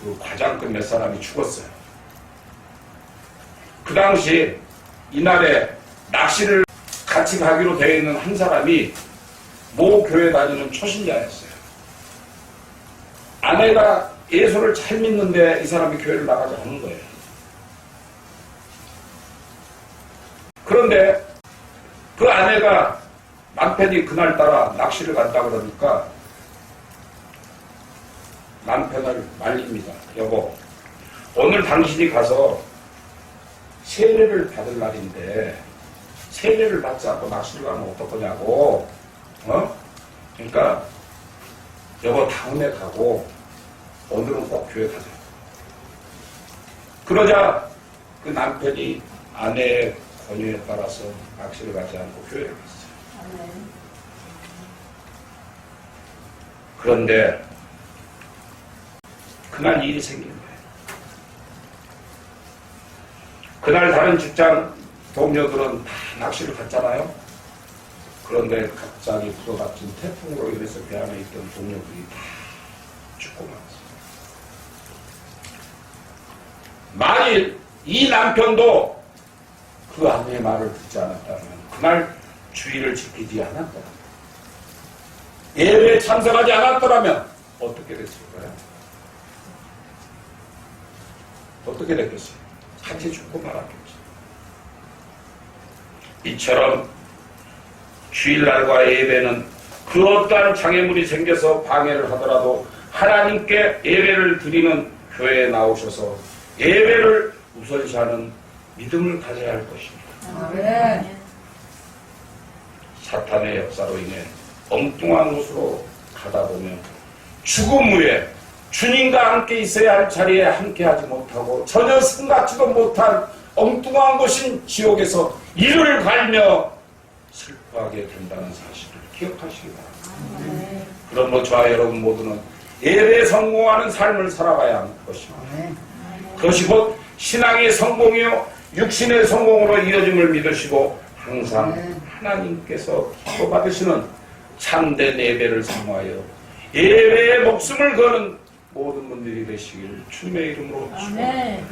Speaker 1: 그 과장급 몇 사람이 죽었어요. 그 당시 이날에 낚시를 같이 가기로 되어 있는 한 사람이 모 교회 다니는 초신자였어요. 아내가 예수를 잘 믿는데 이 사람이 교회를 나가지 않은 거예요. 그런데 그 아내가 남편이 그날따라 낚시를 간다 그러니까 남편을 말립니다. 여보, 오늘 당신이 가서 세례를 받을 날인데 세례를 받지 않고 낚시를 가면 어떡하냐고. 그러니까 여보 다음에 가고 오늘은 꼭 교회 가자. 그러자 그 남편이 아내의 권유에 따라서 낚시를 가지 않고 교회를 갔어요. 그런데 그날 일이 생긴 거예요. 그날 다른 직장 동료들은 다 낚시를 갔잖아요. 그런데 갑자기 불어닥친 태풍으로 인해서 배 안에 있던 동료들이 다 죽고 말았어요. 만일 이 남편도 그 아내의 말을 듣지 않았다면, 그날 주의를 지키지 않았다면, 예배에 참석하지 않았더라면 어떻게 됐을까요? 어떻게 됐겠어요? 같이 죽고 말았겠죠. 이처럼 주일날과 예배는 그 어떠한 장애물이 생겨서 방해를 하더라도 하나님께 예배를 드리는 교회에 나오셔서 예배를 우선시하는 믿음을 가져야 할 것입니다.
Speaker 2: 아멘.
Speaker 1: 사탄의 역사로 인해 엉뚱한 곳으로 가다 보면 죽음 후에 주님과 함께 있어야 할 자리에 함께하지 못하고 전혀 생각지도 못한 엉뚱한 곳인 지옥에서 이를 갈며 슬퍼하게 된다는 사실을 기억하시기 바랍니다. 그러므로 저와 여러분 모두는 예배에 성공하는 삶을 살아가야 할 것입니다. 그것이 곧 신앙의 성공이요 육신의 성공으로 이어짐을 믿으시고 항상 하나님께서 기뻐받으시는 참된 예배를 사모하여 예배에 목숨을 거는 모든 분들이 되시길 주님의 이름으로 축원합니다.